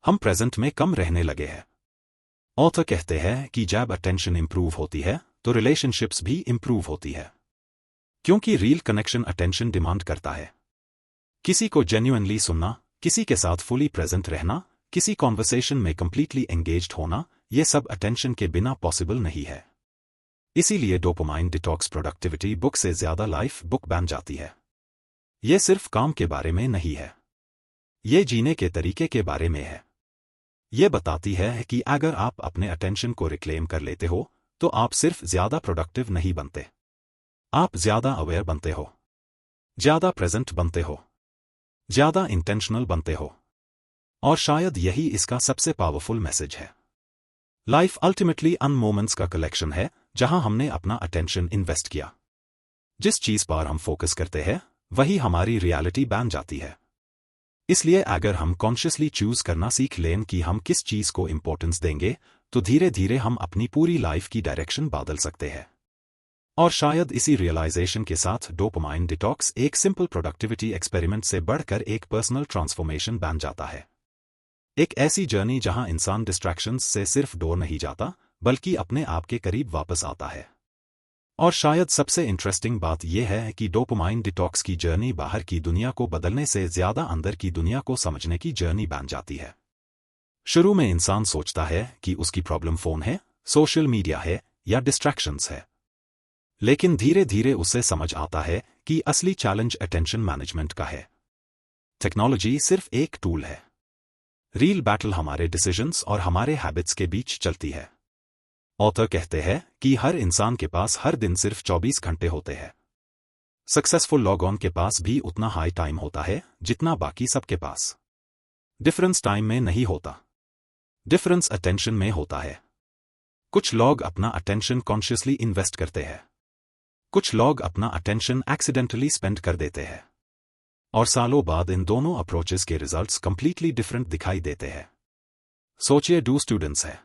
हम प्रेजेंट में कम रहने लगे हैं। ऑथर कहते हैं कि जब अटेंशन इंप्रूव होती है तो रिलेशनशिप्स भी इंप्रूव होती है। क्योंकि रियल कनेक्शन अटेंशन डिमांड करता है। किसी को जेन्युइनली सुनना, किसी के साथ फुली प्रेजेंट रहना, किसी कॉन्वर्सेशन में कंप्लीटली एंगेज्ड होना, ये सब अटेंशन के बिना पॉसिबल नहीं है। इसीलिए डोपामाइन डिटॉक्स प्रोडक्टिविटी बुक से ज्यादा लाइफ बुक बन जाती है। ये सिर्फ काम के बारे में नहीं है, ये जीने के तरीके के बारे में है। ये बताती है कि अगर आप अपने अटेंशन को रिक्लेम कर लेते हो तो आप सिर्फ ज्यादा प्रोडक्टिव नहीं बनते, आप ज्यादा अवेयर बनते हो, ज्यादा प्रेजेंट बनते हो, ज्यादा इंटेंशनल बनते हो। और शायद यही इसका सबसे पावरफुल मैसेज है। लाइफ अल्टीमेटली अन मोमेंट्स का कलेक्शन है जहां हमने अपना अटेंशन इन्वेस्ट किया। जिस चीज पर हम फोकस करते हैं वही हमारी रियलिटी बन जाती है। इसलिए अगर हम कॉन्शियसली चूज करना सीख लें कि हम किस चीज को इंपॉर्टेंस देंगे तो धीरे धीरे हम अपनी पूरी लाइफ की डायरेक्शन बदल सकते हैं। और शायद इसी रियलाइजेशन के साथ डोपामाइन डिटॉक्स एक सिंपल प्रोडक्टिविटी एक्सपेरिमेंट से बढ़कर एक पर्सनल ट्रांसफॉर्मेशन बन जाता है। एक ऐसी जर्नी जहां इंसान डिस्ट्रैक्शंस से सिर्फ दूर नहीं जाता बल्कि अपने आप के करीब वापस आता है। और शायद सबसे इंटरेस्टिंग बात यह है कि डोपामाइन डिटॉक्स की जर्नी बाहर की दुनिया को बदलने से ज्यादा अंदर की दुनिया को समझने की जर्नी बन जाती है। शुरू में इंसान सोचता है कि उसकी प्रॉब्लम फोन है, सोशल मीडिया है या डिस्ट्रैक्शंस है। लेकिन धीरे धीरे उसे समझ आता है कि असली चैलेंज अटेंशन मैनेजमेंट का है। टेक्नोलॉजी सिर्फ एक टूल है। रियल बैटल हमारे डिसीजंस और हमारे हैबिट्स के बीच चलती है। ऑथर कहते हैं कि हर इंसान के पास हर दिन सिर्फ 24 घंटे होते हैं। सक्सेसफुल लॉग ऑन के पास भी उतना हाई टाइम होता है जितना बाकी सबके पास। डिफरेंस टाइम में नहीं होता, डिफरेंस अटेंशन में होता है। कुछ लोग अपना अटेंशन कॉन्शियसली इन्वेस्ट करते हैं, कुछ लोग अपना अटेंशन एक्सीडेंटली स्पेंड कर देते हैं, और सालों बाद इन दोनों अप्रोचेस के रिजल्ट्स कंप्लीटली डिफरेंट दिखाई देते हैं। सोचिए, दो स्टूडेंट्स हैं,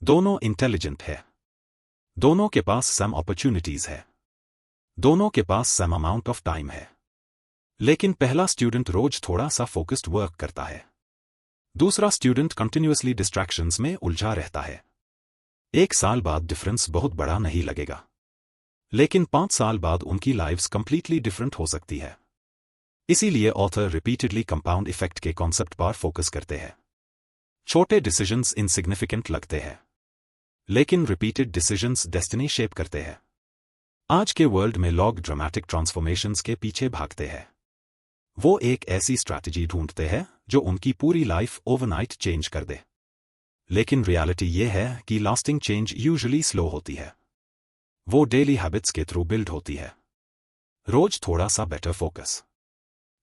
दोनों इंटेलिजेंट है, दोनों के पास सम अपॉर्चुनिटीज है, दोनों के पास सम अमाउंट ऑफ टाइम है। लेकिन पहला स्टूडेंट रोज थोड़ा सा फोकस्ड वर्क करता है, दूसरा स्टूडेंट कंटिन्यूअसली डिस्ट्रैक्शंस में उलझा रहता है। 1 साल बाद डिफरेंस बहुत बड़ा नहीं लगेगा, लेकिन 5 साल बाद उनकी लाइव्स कंप्लीटली डिफरेंट हो सकती है। इसीलिए ऑथर रिपीटेडली कंपाउंड इफेक्ट के कॉन्सेप्ट पर फोकस करते हैं। छोटे डिसीजंस इनसिग्निफिकेंट लगते हैं, लेकिन रिपीटेड डिसीजंस डेस्टिनी शेप करते हैं। आज के वर्ल्ड में लोग ड्रामेटिक ट्रांसफॉर्मेशंस के पीछे भागते हैं। वो एक ऐसी स्ट्रैटेजी ढूंढते हैं जो उनकी पूरी लाइफ ओवरनाइट चेंज कर दे। लेकिन रियलिटी ये है कि लास्टिंग चेंज यूजुअली स्लो होती है। वो डेली हैबिट्स के थ्रू बिल्ड होती है। रोज थोड़ा सा बेटर फोकस,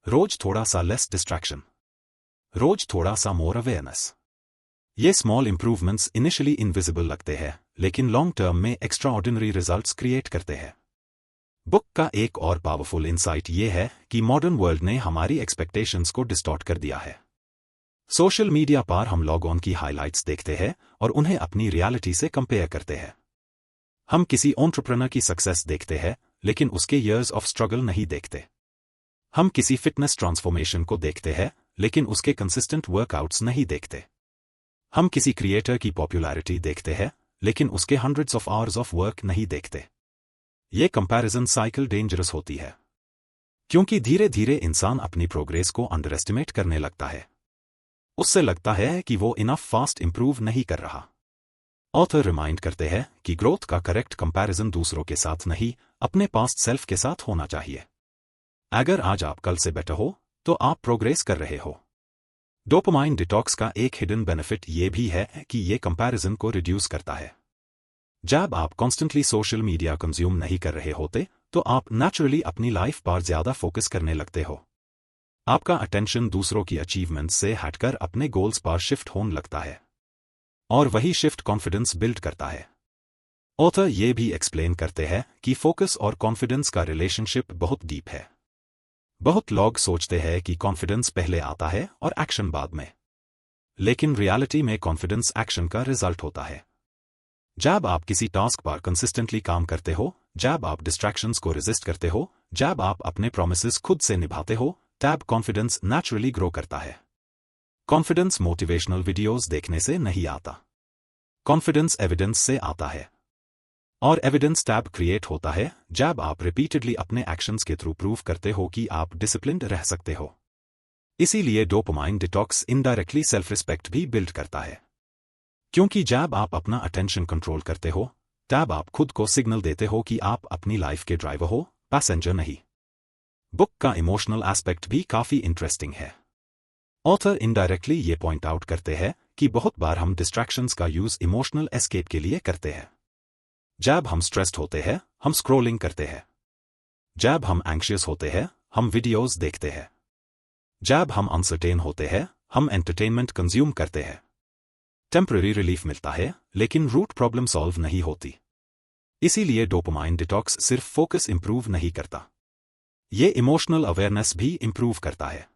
रोज थोड़ा सा लेस डिस्ट्रैक्शन, रोज थोड़ा सा मोर अवेयरनेस। ये स्मॉल इंप्रूवमेंट्स इनिशियली इनविजिबल लगते हैं, लेकिन लॉन्ग टर्म में एक्स्ट्रा ऑर्डिनरी रिजल्ट्स क्रिएट करते हैं। बुक का एक और पावरफुल इंसाइट ये है कि मॉडर्न वर्ल्ड ने हमारी एक्सपेक्टेशंस को डिस्टॉर्ट कर दिया है। सोशल मीडिया पर हम लोगों की हाइलाइट्स देखते हैं और उन्हें अपनी रियलिटी से कंपेयर करते हैं। हम किसी एंटरप्रेन्योर की सक्सेस देखते हैं, लेकिन उसके इयर्स ऑफ स्ट्रगल नहीं देखते। हम किसी फिटनेस ट्रांसफॉर्मेशन को देखते हैं, लेकिन उसके कंसिस्टेंट वर्कआउट्स नहीं देखते। हम किसी क्रिएटर की पॉपुलैरिटी देखते हैं, लेकिन उसके hundreds of hours of work नहीं देखते। ये कंपैरिजन साइकिल डेंजरस होती है, क्योंकि धीरे धीरे इंसान अपनी प्रोग्रेस को अंडर एस्टिमेट करने लगता है। उससे लगता है कि वो इनफ फास्ट इंप्रूव नहीं कर रहा। ऑथर रिमाइंड करते हैं कि ग्रोथ का करेक्ट कंपैरिजन दूसरों के साथ नहीं, अपने पास्ट सेल्फ के साथ होना चाहिए। अगर आज आप कल से बेटर हो, तो आप प्रोग्रेस कर रहे हो। डोपामाइन डिटॉक्स का एक हिडन बेनिफिट ये भी है कि ये कंपैरिजन को रिड्यूस करता है। जब आप कॉन्स्टेंटली सोशल मीडिया कंज्यूम नहीं कर रहे होते, तो आप नेचुरली अपनी लाइफ पर ज्यादा फोकस करने लगते हो। आपका अटेंशन दूसरों की अचीवमेंट्स से हटकर अपने गोल्स पर शिफ्ट होने लगता है, और वही शिफ्ट कॉन्फिडेंस बिल्ड करता है। ऑथर ये भी एक्सप्लेन करते हैं कि फोकस और कॉन्फिडेंस का रिलेशनशिप बहुत डीप है। बहुत लोग सोचते हैं कि कॉन्फिडेंस पहले आता है और एक्शन बाद में, लेकिन रियलिटी में कॉन्फिडेंस एक्शन का रिजल्ट होता है। जब आप किसी टास्क पर कंसिस्टेंटली काम करते हो, जब आप डिस्ट्रैक्शंस को रेजिस्ट करते हो, जब आप अपने प्रॉमिसेस खुद से निभाते हो, तब कॉन्फिडेंस नेचुरली ग्रो करता है। कॉन्फिडेंस मोटिवेशनल वीडियोस देखने से नहीं आता, कॉन्फिडेंस एविडेंस से आता है। और एविडेंस टैब क्रिएट होता है जब आप रिपीटेडली अपने एक्शंस के थ्रू प्रूव करते हो कि आप डिसिप्लिन्ड रह सकते हो। इसीलिए dopamine detox indirectly self respect भी बिल्ड करता है, क्योंकि जब आप अपना अटेंशन कंट्रोल करते हो, तब आप खुद को सिग्नल देते हो कि आप अपनी लाइफ के ड्राइवर हो, पैसेंजर नहीं। बुक का इमोशनल एस्पेक्ट भी काफी इंटरेस्टिंग है। ऑथर इनडायरेक्टली ये पॉइंट आउट करते हैं कि बहुत बार हम डिस्ट्रैक्शंस का यूज इमोशनल एस्केप के लिए करते हैं। जब हम स्ट्रेस्ड होते हैं, हम स्क्रोलिंग करते हैं। जब हम एंग्शियस होते हैं, हम वीडियोस देखते हैं। जब हम अनसर्टेन होते हैं, हम एंटरटेनमेंट कंज्यूम करते हैं। टेम्पररी रिलीफ मिलता है, लेकिन रूट प्रॉब्लम सॉल्व नहीं होती। इसीलिए डोपामाइन डिटॉक्स सिर्फ फोकस इंप्रूव नहीं करता, ये इमोशनल अवेयरनेस भी इंप्रूव करता है।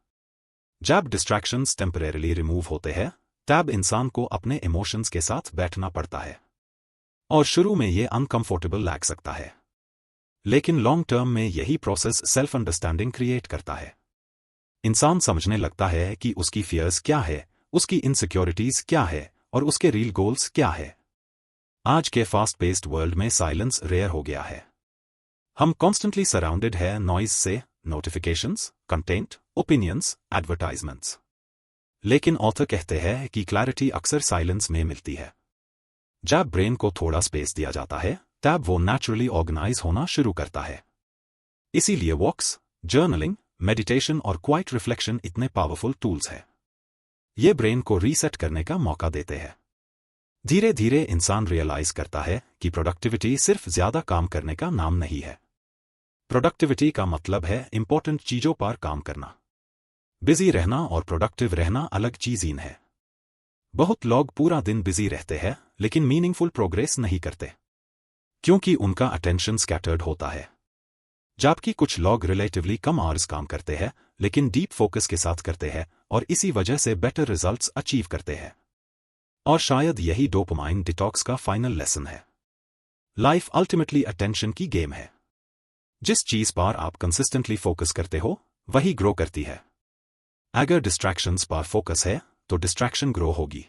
जब डिस्ट्रैक्शंस टेम्परेरीली रिमूव होते हैं, तब इंसान को अपने इमोशंस के साथ बैठना पड़ता है, और शुरू में ये अनकंफर्टेबल लग सकता है, लेकिन लॉन्ग टर्म में यही प्रोसेस सेल्फ अंडरस्टैंडिंग क्रिएट करता है। इंसान समझने लगता है कि उसकी फियर्स क्या है, उसकी इनसिक्योरिटीज क्या है, और उसके रियल गोल्स क्या है। आज के फास्ट पेस्ड वर्ल्ड में साइलेंस रेयर हो गया है। हम कॉन्स्टेंटली सराउंडेड है नॉइज से, नोटिफिकेशंस, कंटेंट, ओपिनियंस, एडवर्टाइजमेंट्स। लेकिन ऑथर कहते हैं कि क्लैरिटी अक्सर साइलेंस में मिलती है। जब ब्रेन को थोड़ा स्पेस दिया जाता है, तब वो नेचुरली ऑर्गेनाइज होना शुरू करता है। इसीलिए वॉक्स, जर्नलिंग, मेडिटेशन और क्वाइट रिफ्लेक्शन इतने पावरफुल टूल्स हैं। ये ब्रेन को रीसेट करने का मौका देते हैं। धीरे धीरे इंसान रियलाइज करता है कि प्रोडक्टिविटी सिर्फ ज्यादा काम करने का नाम नहीं है। प्रोडक्टिविटी का मतलब है इंपॉर्टेंट चीजों पर काम करना। बिजी रहना और प्रोडक्टिव रहना अलग चीजें हैं। बहुत लोग पूरा दिन बिजी रहते हैं लेकिन मीनिंगफुल प्रोग्रेस नहीं करते, क्योंकि उनका अटेंशन स्कैटर्ड होता है। जबकि कुछ लोग रिलेटिवली कम आवर्स काम करते हैं लेकिन डीप फोकस के साथ करते हैं और इसी वजह से बेटर रिजल्ट्स अचीव करते हैं। और शायद यही डोपामाइन डिटॉक्स का फाइनल लेसन है। लाइफ अल्टीमेटली अटेंशन की गेम है। जिस चीज पर आप कंसिस्टेंटली फोकस करते हो वही ग्रो करती है। अगर डिस्ट्रैक्शंस पर फोकस है तो डिस्ट्रैक्शन ग्रो होगी।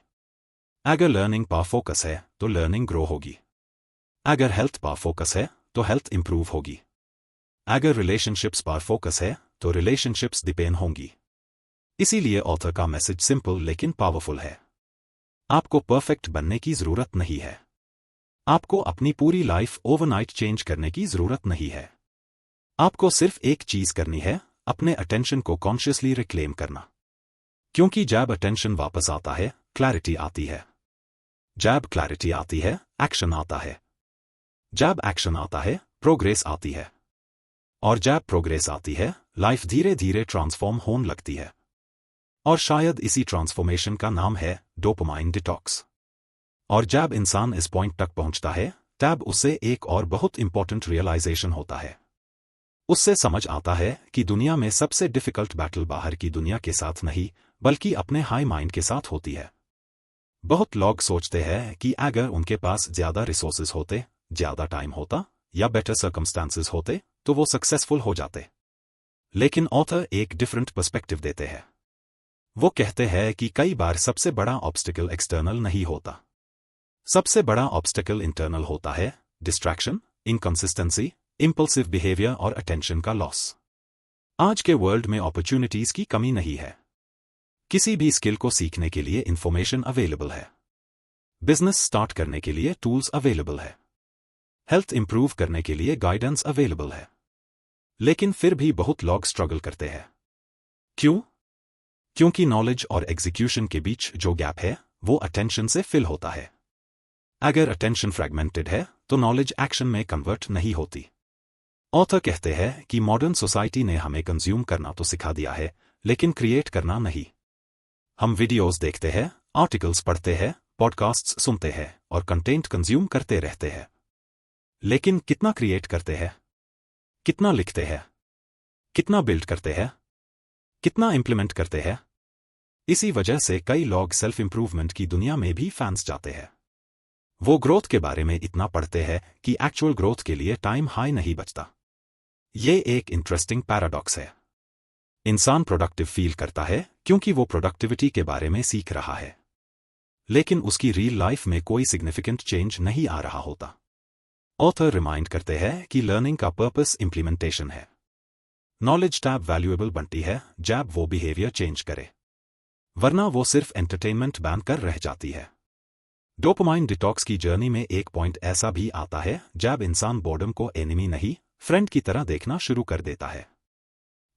अगर लर्निंग पर फोकस है तो लर्निंग ग्रो होगी। अगर हेल्थ पर फोकस है तो हेल्थ इंप्रूव होगी। अगर रिलेशनशिप्स पर फोकस है तो रिलेशनशिप्स डिपेंड होंगी। इसीलिए ऑथर का मैसेज सिंपल लेकिन पावरफुल है। आपको परफेक्ट बनने की जरूरत नहीं है। आपको अपनी पूरी लाइफ ओवरनाइट चेंज करने की जरूरत नहीं है। आपको सिर्फ एक चीज करनी है, अपने अटेंशन को कॉन्शियसली रिक्लेम करना। क्योंकि जब अटेंशन वापस आता है क्लैरिटी आती है। जब क्लैरिटी आती है एक्शन आता है। जब एक्शन आता है प्रोग्रेस आती है। और जब प्रोग्रेस आती है लाइफ धीरे धीरे ट्रांसफॉर्म होने लगती है। और शायद इसी ट्रांसफॉर्मेशन का नाम है डोपामाइन डिटॉक्स। और जब इंसान इस पॉइंट तक पहुंचता है तब उसे एक और बहुत इंपॉर्टेंट रियलाइजेशन होता है। उससे समझ आता है कि दुनिया में सबसे डिफिकल्ट बैटल बाहर की दुनिया के साथ नहीं बल्कि अपने हाई माइंड के साथ होती है। बहुत लोग सोचते हैं कि अगर उनके पास ज्यादा रिसोर्सेज होते, ज्यादा टाइम होता या बेटर सर्कमस्टांसेस होते तो वो सक्सेसफुल हो जाते। लेकिन ऑथर एक डिफरेंट पर्सपेक्टिव देते हैं। वो कहते हैं कि कई बार सबसे बड़ा ऑब्स्टिकल एक्सटर्नल नहीं होता। सबसे बड़ा ऑब्स्टिकल इंटरनल होता है। डिस्ट्रैक्शन, इनकंसिस्टेंसी, इंपल्सिव बिहेवियर और अटेंशन का लॉस। आज के वर्ल्ड में अपॉर्चुनिटीज की कमी नहीं है। किसी भी स्किल को सीखने के लिए इंफॉर्मेशन अवेलेबल है। बिजनेस स्टार्ट करने के लिए टूल्स अवेलेबल है। हेल्थ इंप्रूव करने के लिए गाइडेंस अवेलेबल है। लेकिन फिर भी बहुत लोग स्ट्रगल करते हैं। क्यों? क्योंकि नॉलेज और एग्जीक्यूशन के बीच जो गैप है वो अटेंशन से फिल होता है। अगर अटेंशन फ्रैगमेंटेड है तो नॉलेज एक्शन में कन्वर्ट नहीं होती। ऑथर कहते हैं कि मॉडर्न सोसाइटी ने हमें कंज्यूम करना तो सिखा दिया है लेकिन क्रिएट करना नहीं। हम वीडियोस देखते हैं, आर्टिकल्स पढ़ते हैं, पॉडकास्ट्स सुनते हैं और कंटेंट कंज्यूम करते रहते हैं। लेकिन कितना क्रिएट करते हैं? कितना लिखते हैं? कितना बिल्ड करते हैं? कितना इंप्लीमेंट करते हैं? इसी वजह से कई लोग सेल्फ इंप्रूवमेंट की दुनिया में भी फैंस जाते हैं। वो ग्रोथ के बारे में इतना पढ़ते हैं कि एक्चुअल ग्रोथ के लिए टाइम हाई नहीं बचता। ये एक इंटरेस्टिंग पैराडॉक्स है। इंसान प्रोडक्टिव फील करता है क्योंकि वो प्रोडक्टिविटी के बारे में सीख रहा है, लेकिन उसकी रियल लाइफ में कोई सिग्निफिकेंट चेंज नहीं आ रहा होता। ऑथर रिमाइंड करते हैं कि लर्निंग का पर्पस इंप्लीमेंटेशन है। नॉलेज टैब वैल्यूएबल बनती है जब वो बिहेवियर चेंज करे, वरना वो सिर्फ एंटरटेनमेंट बैन कर रह जाती है। डोपामाइन डिटॉक्स की जर्नी में एक पॉइंट ऐसा भी आता है जब इंसान बोर्डम को एनिमी नहीं फ्रेंड की तरह देखना शुरू कर देता है।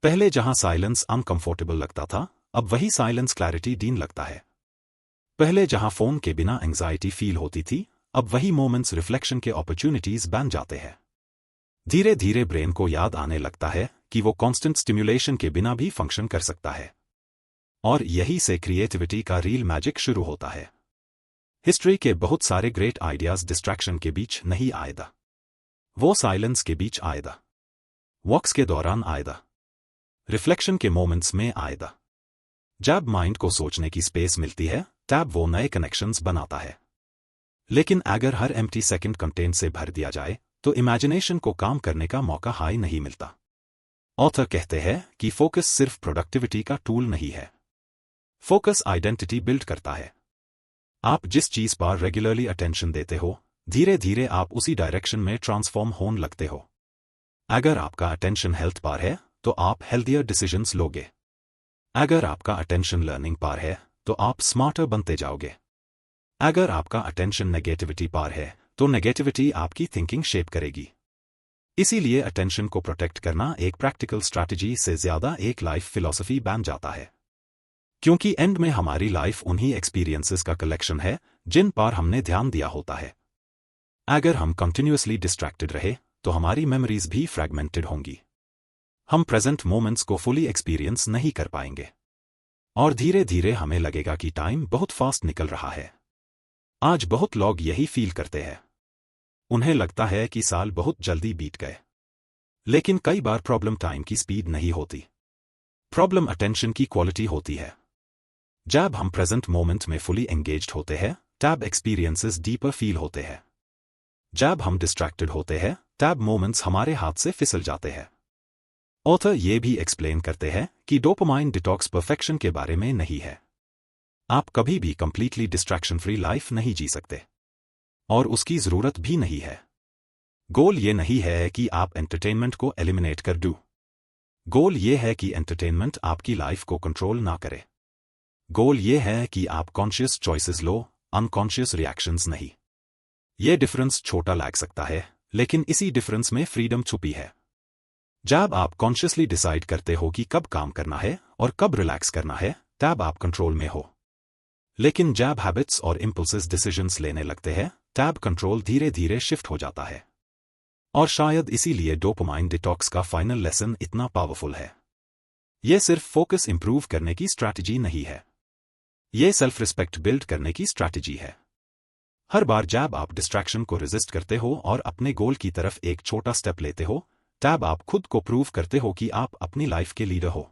पहले जहां साइलेंस अनकंफर्टेबल लगता था अब वही साइलेंस क्लैरिटी डीन लगता है। पहले जहां फोन के बिना एंजाइटी फील होती थी अब वही मोमेंट्स रिफ्लेक्शन के अपॉर्चुनिटीज बन जाते हैं। धीरे धीरे ब्रेन को याद आने लगता है कि वो कांस्टेंट स्टिम्युलेशन के बिना भी फंक्शन कर सकता है। और यही से क्रिएटिविटी का रियल मैजिक शुरू होता है। हिस्ट्री के बहुत सारे ग्रेट आइडियाज डिस्ट्रैक्शन के बीच नहीं आएदा, वो साइलेंस के बीच आएदा, वॉक्स के दौरान आएदा, रिफ्लेक्शन के मोमेंट्स में आएदा। जब माइंड को सोचने की स्पेस मिलती है तब वो नए कनेक्शंस बनाता है। लेकिन अगर हर एम्प्टी सेकंड कंटेंट से भर दिया जाए तो इमेजिनेशन को काम करने का मौका हाई नहीं मिलता। ऑथर कहते हैं कि फोकस सिर्फ प्रोडक्टिविटी का टूल नहीं है, फोकस आइडेंटिटी बिल्ड करता है। आप जिस चीज पर रेगुलरली अटेंशन देते हो धीरे धीरे आप उसी डायरेक्शन में ट्रांसफॉर्म होने लगते हो। अगर आपका अटेंशन हेल्थ पर है तो आप हेल्दियर डिसीजंस लोगे। अगर आपका अटेंशन लर्निंग पर है तो आप स्मार्टर बनते जाओगे। अगर आपका अटेंशन नेगेटिविटी पर है तो नेगेटिविटी आपकी थिंकिंग शेप करेगी। इसीलिए अटेंशन को प्रोटेक्ट करना एक प्रैक्टिकल स्ट्रैटेजी से ज्यादा एक लाइफ फिलॉसफी बन जाता है, क्योंकि एंड में हमारी लाइफ उन्हीं एक्सपीरियंसेस का कलेक्शन है जिन पर हमने ध्यान दिया होता है। अगर हम कंटिन्यूअसली डिस्ट्रैक्टेड रहे तो हमारी मेमोरीज भी फ्रैगमेंटेड होंगी, हम प्रेजेंट मोमेंट्स को फुली एक्सपीरियंस नहीं कर पाएंगे और धीरे धीरे हमें लगेगा कि टाइम बहुत फास्ट निकल रहा है। आज बहुत लोग यही फील करते हैं, उन्हें लगता है कि साल बहुत जल्दी बीत गए, लेकिन कई बार प्रॉब्लम टाइम की स्पीड नहीं होती, प्रॉब्लम अटेंशन की क्वालिटी होती है। जब हम प्रेजेंट मोमेंट में फुली एंगेज्ड होते हैं तब एक्सपीरियंसेस डीपर फील होते हैं। जब हम डिस्ट्रैक्टेड होते हैं तब मोमेंट्स हमारे हाथ से फिसल जाते हैं। ऑथर ये भी एक्सप्लेन करते हैं कि डोपामाइन डिटॉक्स परफेक्शन के बारे में नहीं है। आप कभी भी कंप्लीटली डिस्ट्रैक्शन फ्री लाइफ नहीं जी सकते और उसकी जरूरत भी नहीं है। गोल ये नहीं है कि आप एंटरटेनमेंट को एलिमिनेट कर दो, गोल ये है कि एंटरटेनमेंट आपकी लाइफ को कंट्रोल ना करे। गोल ये है कि आप कॉन्शियस चॉइसेस लो, अनकॉन्शियस रिएक्शंस नहीं। ये डिफरेंस छोटा लग सकता है, लेकिन इसी डिफरेंस में फ्रीडम छुपी है। जब आप कॉन्शियसली डिसाइड करते हो कि कब काम करना है और कब रिलैक्स करना है तब आप कंट्रोल में हो। लेकिन जब हैबिट्स और इंपल्सेस डिसीजंस लेने लगते हैं तब कंट्रोल धीरे धीरे शिफ्ट हो जाता है। और शायद इसीलिए डोपामाइन डिटॉक्स का फाइनल लेसन इतना पावरफुल है। यह सिर्फ फोकस इंप्रूव करने की स्ट्रैटेजी नहीं है, यह सेल्फ रिस्पेक्ट बिल्ड करने की स्ट्रैटेजी है। हर बार जब आप डिस्ट्रैक्शन को रेजिस्ट करते हो और अपने गोल की तरफ एक छोटा स्टेप लेते हो तब आप खुद को प्रूव करते हो कि आप अपनी लाइफ के लीडर हो।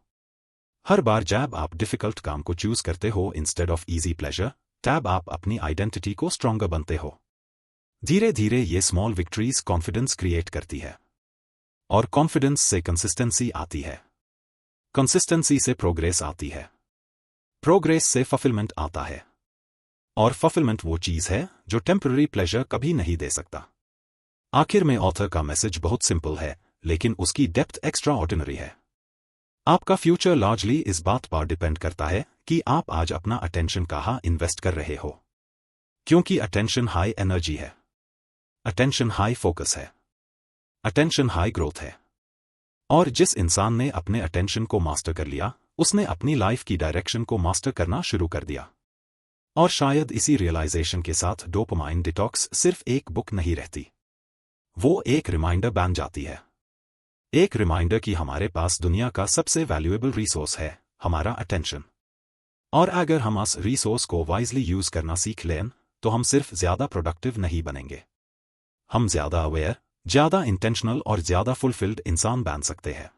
हर बार जब आप डिफिकल्ट काम को चूज करते हो इंस्टेड ऑफ इजी प्लेजर तब आप अपनी आइडेंटिटी को स्ट्रॉन्गर बनते हो। धीरे धीरे ये स्मॉल विक्ट्रीज कॉन्फिडेंस क्रिएट करती है और कॉन्फिडेंस से कंसिस्टेंसी आती है, कंसिस्टेंसी से प्रोग्रेस आती है, प्रोग्रेस से फुलफिलमेंट आता है और फुलफिलमेंट वो चीज है जो टेम्पररी प्लेजर कभी नहीं दे सकता। आखिर में ऑथर का मैसेज बहुत सिंपल है, लेकिन उसकी डेप्थ एक्स्ट्रा ऑर्डिनरी है। आपका फ्यूचर लार्जली इस बात पर डिपेंड करता है कि आप आज अपना अटेंशन कहाँ इन्वेस्ट कर रहे हो, क्योंकि अटेंशन हाई एनर्जी है, अटेंशन हाई फोकस है, अटेंशन हाई ग्रोथ है। और जिस इंसान ने अपने अटेंशन को मास्टर कर लिया उसने अपनी लाइफ की डायरेक्शन को मास्टर करना शुरू कर दिया। और शायद इसी रियलाइजेशन के साथ डोपामाइन डिटॉक्स सिर्फ एक बुक नहीं रहती, वो एक रिमाइंडर बन जाती है। एक रिमाइंडर कि हमारे पास दुनिया का सबसे वैल्यूएबल रिसोर्स है, हमारा अटेंशन। और अगर हम उस रिसोर्स को वाइजली यूज करना सीख लें तो हम सिर्फ ज्यादा प्रोडक्टिव नहीं बनेंगे, हम ज्यादा अवेयर, ज्यादा इंटेंशनल और ज्यादा फुलफिल्ड इंसान बन सकते हैं।